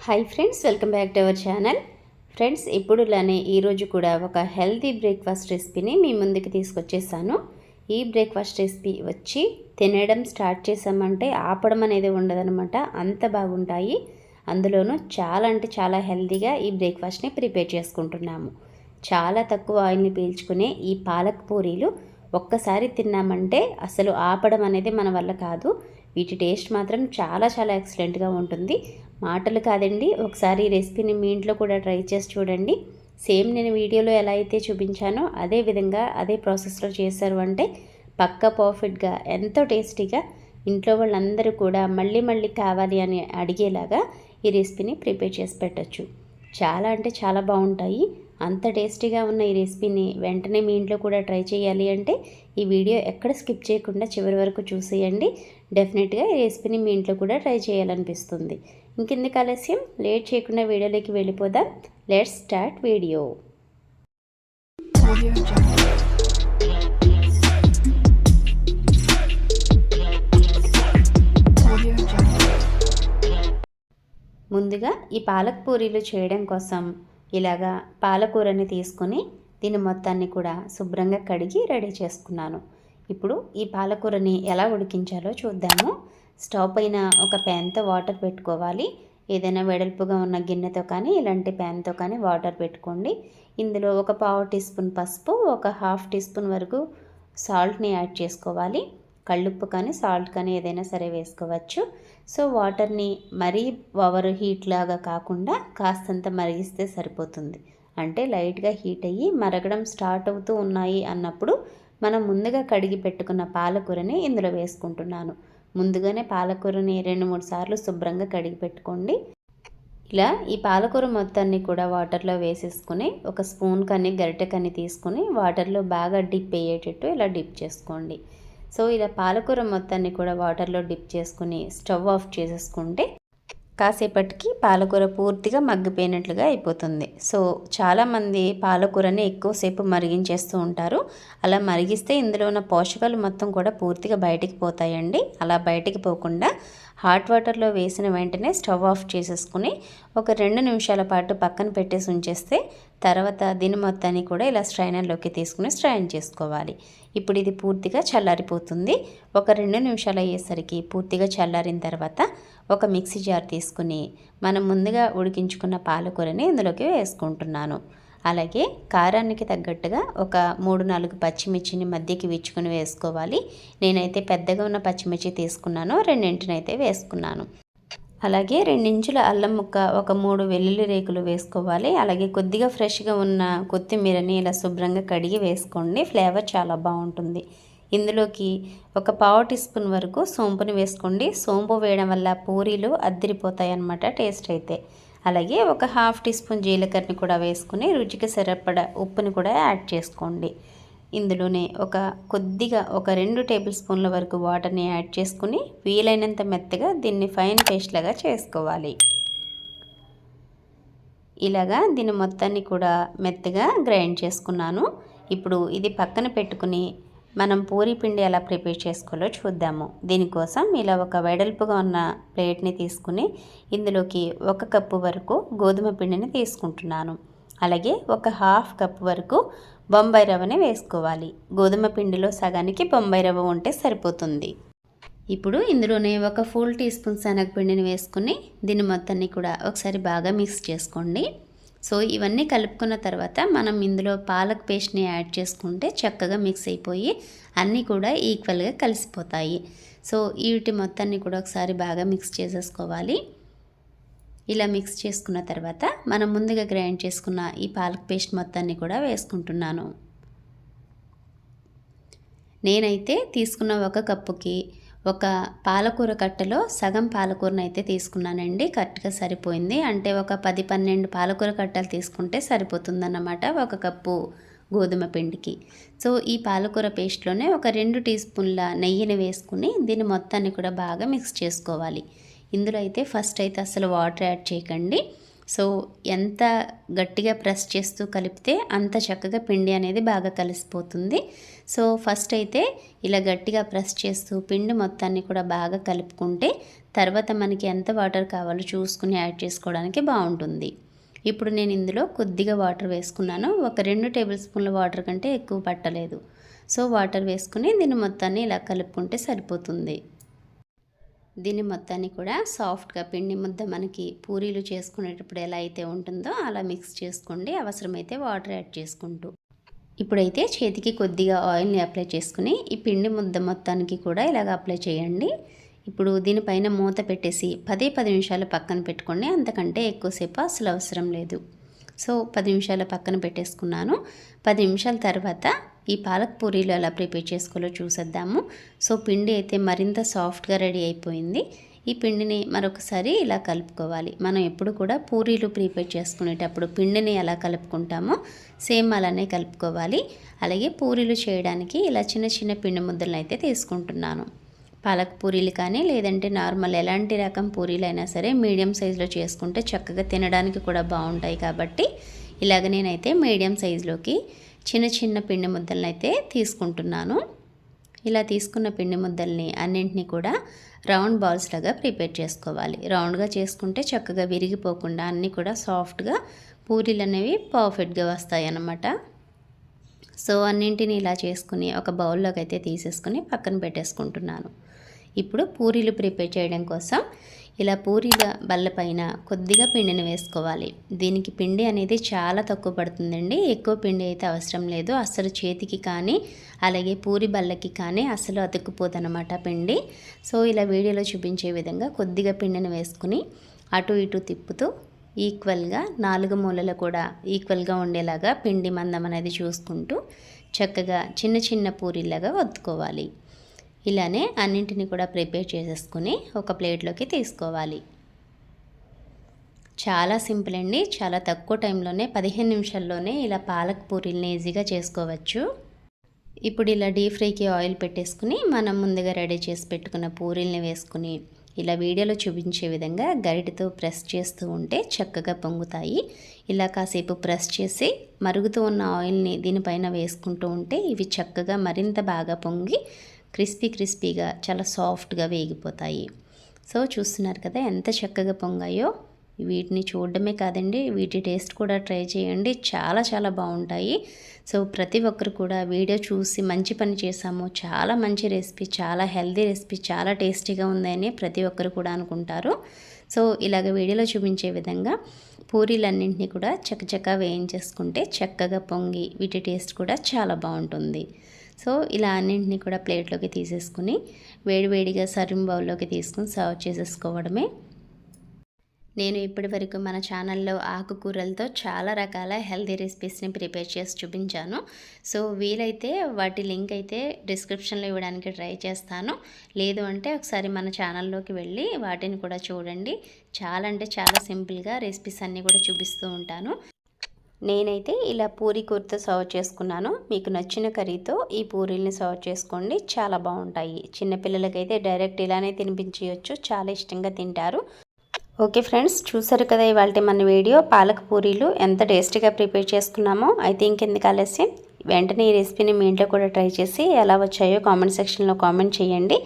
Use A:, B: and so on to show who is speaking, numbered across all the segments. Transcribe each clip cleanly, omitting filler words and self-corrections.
A: Hi friends, welcome back to our channel. Friends, ఇప్పుడులానే ఈరోజు కూడా ఒక హెల్తీ బ్రేక్ఫాస్ట్ రెసిపీని మీ ముందుకు తీసుకొచ్చేసాను. ఈ బ్రేక్ఫాస్ట్ రెసిపీ వచ్చి తినడం స్టార్ట్ చేసామంటే ఆపడం అనేది ఉండదనమాట, అంత బాగుంటాయి. అందులోనూ చాలా అంటే చాలా హెల్తీగా ఈ బ్రేక్ఫాస్ట్ని ప్రిపేర్ చేసుకుంటున్నాము. చాలా తక్కువ ఆయిల్ని పీల్చుకునే ఈ పాలక్ పూరీలు ఒక్కసారి తిన్నామంటే అసలు ఆపడం అనేది మన వల్ల కాదు. వీటి టేస్ట్ మాత్రం చాలా చాలా ఎక్సలెంట్గా ఉంటుంది. మాటలు కాదండి, ఒకసారి ఈ రెసిపీని మీ ఇంట్లో కూడా ట్రై చేసి చూడండి. సేమ్ నేను వీడియోలో ఎలా అయితే చూపించానో అదే విధంగా అదే ప్రాసెస్లో చేశారు అంటే పక్కా పర్ఫెక్ట్గా ఎంతో టేస్టీగా ఇంట్లో వాళ్ళందరూ కూడా మళ్ళీ మళ్ళీ కావాలి అని అడిగేలాగా ఈ రెసిపీని ప్రిపేర్ చేసి పెట్టచ్చు. చాలా అంటే చాలా బాగుంటాయి. అంత టేస్టీగా ఉన్న ఈ రెసిపీని వెంటనే మీ ఇంట్లో కూడా ట్రై చేయాలి అంటే ఈ వీడియో ఎక్కడ స్కిప్ చేయకుండా చివరి వరకు చూసేయండి. డెఫినెట్గా ఈ రెసిపీని మీ ఇంట్లో కూడా ట్రై చేయాలనిపిస్తుంది. ఇంకెందుకు ఆలస్యం, లేట్ చేయకుండా వీడియోలోకి వెళ్ళిపోదాం. Let's start video. ముందుగా ఈ పాలక్ పూరీలు చేయడం కోసం ఇలాగా పాలకూరని తీసుకొని దీని మొత్తాన్ని కూడా శుభ్రంగా కడిగి రెడీ చేసుకున్నాను. ఇప్పుడు ఈ పాలకూరని ఎలా ఉడికించాలో చూద్దాము. స్టవ్ పైన ఒక ప్యాన్తో వాటర్ పెట్టుకోవాలి. ఏదైనా వెడల్పుగా ఉన్న గిన్నెతో కానీ ఇలాంటి ప్యాన్తో కానీ వాటర్ పెట్టుకోండి. ఇందులో ఒక పావు టీ స్పూన్ పసుపు, ఒక హాఫ్ టీ స్పూన్ వరకు సాల్ట్ని యాడ్ చేసుకోవాలి. కళ్ళుప్పు కానీ సాల్ట్ కానీ ఏదైనా సరే వేసుకోవచ్చు. సో వాటర్ని మరీ ఓవర్ హీట్ లాగా కాకుండా కాస్తంత మరిగిస్తే సరిపోతుంది. అంటే లైట్గా హీట్ అయ్యి మరగడం స్టార్ట్ అవుతూ ఉన్నాయి అన్నప్పుడు మనం ముందుగా కడిగి పెట్టుకున్న పాలకూరని ఇందులో వేసుకుంటున్నాను. ముందుగానే పాలకూరని 2-3 సార్లు శుభ్రంగా కడిగి పెట్టుకోండి. ఇలా ఈ పాలకూర మొత్తాన్ని కూడా వాటర్లో వేసేసుకుని ఒక స్పూన్ కానీ గరిటె కానీ తీసుకుని వాటర్లో బాగా డిప్ అయ్యేటట్టు ఇలా డిప్ చేసుకోండి. సో ఇలా పాలకూర మొత్తాన్ని కూడా వాటర్లో డిప్ చేసుకుని స్టవ్ ఆఫ్ చేసేసుకుంటే కాసేపటికి పాలకూర పూర్తిగా మగ్గిపోయినట్లుగా అయిపోతుంది. సో చాలామంది పాలకూరని ఎక్కువసేపు మరిగించేస్తూ ఉంటారు. అలా మరిగిస్తే ఇందులో ఉన్న పోషకాలు మొత్తం కూడా పూర్తిగా బయటికి పోతాయండి. అలా బయటికి పోకుండా హాట్ వాటర్లో వేసిన వెంటనే స్టవ్ ఆఫ్ చేసేసుకుని ఒక 2 నిమిషాల పాటు పక్కన పెట్టేసి ఉంచేస్తే తర్వాత దీని మొత్తాన్ని కూడా ఇలా స్ట్రైనర్లోకి తీసుకుని స్ట్రైన్ చేసుకోవాలి. ఇప్పుడు ఇది పూర్తిగా చల్లారిపోతుంది. ఒక 2 నిమిషాలు అయ్యేసరికి పూర్తిగా చల్లారిన తర్వాత ఒక మిక్సీ జార్ తీసుకుని మనం ముందుగా ఉడికించుకున్న పాలకూరని ఇందులోకి వేసుకుంటున్నాను. అలాగే కారానికి తగ్గట్టుగా ఒక 3-4 పచ్చిమిర్చిని మధ్యకి విచ్చుకుని వేసుకోవాలి. నేనైతే పెద్దగా ఉన్న పచ్చిమిర్చి తీసుకున్నాను, 2 వేసుకున్నాను. అలాగే 2 ఇంచుల అల్లం ముక్క, ఒక 3 వెల్లుల్లి రేకులు వేసుకోవాలి. అలాగే కొద్దిగా ఫ్రెష్గా ఉన్న కొత్తిమీరని ఇలా శుభ్రంగా కడిగి వేసుకోండి. ఫ్లేవర్ చాలా బాగుంటుంది. ఇందులోకి ఒక పావు టీ స్పూన్ వరకు సోంపుని వేసుకోండి. సోంపు వేయడం వల్ల పూరీలు అద్దిరిపోతాయి అన్నమాట టేస్ట్ అయితే. అలాగే ఒక హాఫ్ టీ స్పూన్ జీలకర్రని కూడా వేసుకుని రుచికి సరిపడా ఉప్పుని కూడా యాడ్ చేసుకోండి. ఇందులోనే కొద్దిగా ఒక 2 టేబుల్ స్పూన్ల వరకు వాటర్ని యాడ్ చేసుకుని వీలైనంత మెత్తగా దీన్ని ఫైన్ పేస్ట్ లాగా చేసుకోవాలి. ఇలాగా దీని మొత్తాన్ని కూడా మెత్తగా గ్రైండ్ చేసుకున్నాను. ఇప్పుడు ఇది పక్కన పెట్టుకుని మనం పూరీ పిండి ఎలా ప్రిపేర్ చేసుకోవాలో చూద్దాము. దీనికోసం ఇలా ఒక వెడల్పుగా ఉన్న ప్లేట్ని తీసుకుని ఇందులోకి 1 కప్పు వరకు గోధుమ పిండిని తీసుకుంటున్నాను. అలాగే ఒక హాఫ్ కప్ వరకు బొంబాయి రవ్వని వేసుకోవాలి. గోధుమ పిండిలో సగానికి బొంబాయి రవ్వ ఉంటే సరిపోతుంది. ఇప్పుడు ఇందులోనే ఒక ఫుల్ టీ స్పూన్ శనగపిండిని వేసుకుని దీని మొత్తాన్ని కూడా ఒకసారి బాగా మిక్స్ చేసుకోండి. సో ఇవన్నీ కలుపుకున్న తర్వాత మనం ఇందులో పాలక్ పేస్ట్ని యాడ్ చేసుకుంటే చక్కగా మిక్స్ అయిపోయి అన్నీ కూడా ఈక్వల్గా కలిసిపోతాయి. సో వీటి మొత్తాన్ని కూడా ఒకసారి బాగా మిక్స్ చేసేసుకోవాలి. ఇలా మిక్స్ చేసుకున్న తర్వాత మనం ముందుగా గ్రైండ్ చేసుకున్న ఈ పాలక్ పేస్ట్ మొత్తాన్ని కూడా వేసుకుంటున్నాను. నేనైతే తీసుకున్న 1 కప్పుకి ఒక పాలకూర కట్టలో సగం పాలకూరను అయితే తీసుకున్నానండి. కరెక్ట్గా సరిపోయింది. అంటే ఒక 10-12 పాలకూర కట్టలు తీసుకుంటే సరిపోతుందన్నమాట 1 కప్పు గోధుమ పిండికి. సో ఈ పాలకూర పేస్ట్లోనే ఒక 2 టీ స్పూన్ల నెయ్యిని వేసుకుని దీని మొత్తాన్ని కూడా బాగా మిక్స్ చేసుకోవాలి. ఇందులో అయితే ఫస్ట్ అయితే అసలు వాటర్ యాడ్ చేయకండి. సో ఎంత గట్టిగా ప్రెస్ చేస్తూ కలిపితే అంత చక్కగా పిండి అనేది బాగా కలిసిపోతుంది. సో ఫస్ట్ అయితే ఇలా గట్టిగా ప్రెస్ చేస్తూ పిండి మొత్తాన్ని కూడా బాగా కలుపుకుంటే తర్వాత మనకి ఎంత వాటర్ కావాలో చూసుకుని యాడ్ చేసుకోవడానికి బాగుంటుంది. ఇప్పుడు నేను ఇందులో కొద్దిగా వాటర్ వేసుకున్నాను. ఒక 2 టేబుల్ స్పూన్ల వాటర్ కంటే ఎక్కువ పట్టలేదు. సో వాటర్ వేసుకుని దీన్ని మొత్తాన్ని ఇలా కలుపుకుంటే సరిపోతుంది. దీన్ని మొత్తాన్ని కూడా సాఫ్ట్గా పిండి ముద్ద మనకి పూరీలు చేసుకునేటప్పుడు ఎలా అయితే ఉంటుందో అలా మిక్స్ చేసుకోండి, అవసరమైతే వాటర్ యాడ్ చేసుకుంటూ. ఇప్పుడైతే చేతికి కొద్దిగా ఆయిల్ని అప్లై చేసుకుని ఈ పిండి ముద్ద మొత్తానికి కూడా ఇలాగ అప్లై చేయండి. ఇప్పుడు దీనిపైన మూత పెట్టేసి 10 నిమిషాలు పక్కన పెట్టుకోండి. అంతకంటే ఎక్కువసేపు అసలు అవసరం లేదు. సో 10 నిమిషాల పక్కన పెట్టేసుకున్నాను. 10 నిమిషాల తర్వాత ఈ పాలక్ పూరీలు ఎలా ప్రిపేర్ చేసుకోవాలో చూసేద్దాము. సో పిండి అయితే మరింత సాఫ్ట్గా రెడీ అయిపోయింది. ఈ పిండిని మరొకసారి ఇలా కలుపుకోవాలి. మనం ఎప్పుడు కూడా పూరీలు ప్రిపేర్ చేసుకునేటప్పుడు పిండిని ఎలా కలుపుకుంటామో సేమ్ అలానే కలుపుకోవాలి. అలాగే పూరీలు చేయడానికి ఇలా చిన్న చిన్న పిండి ముద్దలను అయితే తీసుకుంటున్నాను. పాలక్ పూరీలు కానీ లేదంటే నార్మల్ ఎలాంటి రకం పూరీలైనా సరే మీడియం సైజులో చేసుకుంటే చక్కగా తినడానికి కూడా బాగుంటాయి. కాబట్టి ఇలాగ నేనైతే మీడియం సైజులోకి చిన్న చిన్న పిండి ముద్దలను అయితే తీసుకుంటున్నాను. ఇలా తీసుకున్న పిండి ముద్దల్ని అన్నింటినీ కూడా రౌండ్ బాల్స్ లాగా ప్రిపేర్ చేసుకోవాలి. రౌండ్గా చేసుకుంటే చక్కగా విరిగిపోకుండా అన్నీ కూడా సాఫ్ట్గా పూరీలు అనేవి పర్ఫెక్ట్గా వస్తాయి అన్నమాట. సో అన్నింటినీ ఇలా చేసుకుని ఒక బౌల్లోకి అయితే తీసేసుకుని పక్కన పెట్టేసుకుంటున్నాను. ఇప్పుడు పూరీలు ప్రిపేర్ చేయడం కోసం ఇలా పూరీల బల్ల పైన కొద్దిగా పిండిని వేసుకోవాలి. దీనికి పిండి అనేది చాలా తక్కువ పడుతుందండి. ఎక్కువ పిండి అయితే అవసరం లేదు. అసలు చేతికి కానీ అలాగే పూరి బల్లకి కానీ అసలు అతుక్కుపోదన్నమాట పిండి. సో ఇలా వీడియోలో చూపించే విధంగా కొద్దిగా పిండిని వేసుకుని అటు ఇటు తిప్పుతూ ఈక్వల్గా 4 మూలలు కూడా ఈక్వల్గా ఉండేలాగా పిండి మందం అనేది చూసుకుంటూ చక్కగా చిన్న చిన్న పూరీలాగా వత్తుకోవాలి. ఇలానే అన్నింటినీ కూడా ప్రిపేర్ చేసేసుకుని ఒక ప్లేట్లోకి తీసుకోవాలి. చాలా సింపుల్ అండి. చాలా తక్కువ టైంలోనే 15 నిమిషాల్లోనే ఇలా పాలక్ పూరీల్ని ఈజీగా చేసుకోవచ్చు. ఇప్పుడు ఇలా డీప్ ఫ్రైకి ఆయిల్ పెట్టేసుకుని మనం ముందుగా రెడీ చేసి పెట్టుకున్న పూరీల్ని వేసుకుని ఇలా వీడియోలో చూపించే విధంగా గరిటెతో ప్రెస్ చేస్తూ ఉంటే చక్కగా పొంగుతాయి. ఇలా కాసేపు ప్రెస్ చేసి మరుగుతూ ఉన్న ఆయిల్ని దీనిపైన వేసుకుంటూ ఉంటే ఇవి చక్కగా మరింత బాగా పొంగి క్రిస్పీగా చాలా సాఫ్ట్గా వేగిపోతాయి. సో చూస్తున్నారు కదా ఎంత చక్కగా పొంగాయో. వీటిని చూడడమే కాదండి, వీటి టేస్ట్ కూడా ట్రై చేయండి. చాలా చాలా బాగుంటాయి. సో ప్రతి ఒక్కరు కూడా వీడియో చూసి మంచి పని చేసాము, చాలా మంచి రెసిపీ, చాలా హెల్దీ రెసిపీ, చాలా టేస్టీగా ఉందని ప్రతి ఒక్కరు కూడా అనుకుంటారు. సో ఇలాగ వీడియోలో చూపించే విధంగా పూరీలన్నింటినీ కూడా చకచకా వేయించేసుకుంటే చక్కగా పొంగి వీటి టేస్ట్ కూడా చాలా బాగుంటుంది. సో ఇలా అన్నింటినీ కూడా ప్లేట్లోకి తీసేసుకుని వేడివేడిగా సర్వింగ్ బౌల్లోకి తీసుకుని సర్వ్ చేసేసుకోవడమే. నేను ఇప్పటి వరకు మన ఛానల్లో ఆకుకూరలతో చాలా రకాల హెల్తీ రెసిపీస్ని ప్రిపేర్ చేసి చూపించాను. సో వీలైతే వాటి లింక్ అయితే డిస్క్రిప్షన్లో ఇవ్వడానికి ట్రై చేస్తాను. లేదు అంటే ఒకసారి మన ఛానల్లోకి వెళ్ళి వాటిని కూడా చూడండి. చాలా అంటే చాలా సింపుల్గా రెసిపీస్ అన్నీ కూడా చూపిస్తూ ఉంటాను. నేనైతే ఇలా పూరీ కూరతో సర్వ్ చేసుకున్నాను. మీకు నచ్చిన కర్రీతో ఈ పూరీల్ని సర్వ్ చేసుకోండి, చాలా బాగుంటాయి. చిన్నపిల్లలకైతే డైరెక్ట్ ఇలానే తినిపించవచ్చు, చాలా ఇష్టంగా తింటారు. ఓకే ఫ్రెండ్స్, చూసారు కదా ఇవాళ మన వీడియో. పాలక్ పూరీలు ఎంత టేస్టీగా ప్రిపేర్ చేసుకున్నామో. అయితే ఇంకెందుకు ఆలస్యం, వెంటనే ఈ రెసిపీని మీ ఇంట్లో కూడా ట్రై చేసి ఎలా వచ్చాయో కామెంట్ సెక్షన్లో కామెంట్ చేయండి.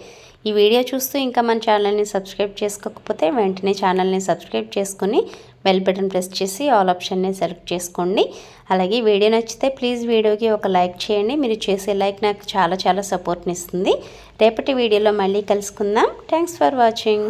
A: ఈ వీడియో చూస్తూ ఇంకా మన ఛానల్ని సబ్స్క్రైబ్ చేసుకోకపోతే వెంటనే ఛానల్ని సబ్స్క్రైబ్ చేసుకుని బెల్ బటన్ ప్రెస్ చేసి ఆల్ ఆప్షన్ని సెలెక్ట్ చేసుకోండి. అలాగే వీడియో నచ్చితే ప్లీజ్ వీడియోకి ఒక లైక్ చేయండి. మీరు చేసే లైక్ నాకు చాలా చాలా సపోర్ట్ని ఇస్తుంది. రేపటి వీడియోలో మళ్ళీ కలుసుకుందాం. Thanks for watching.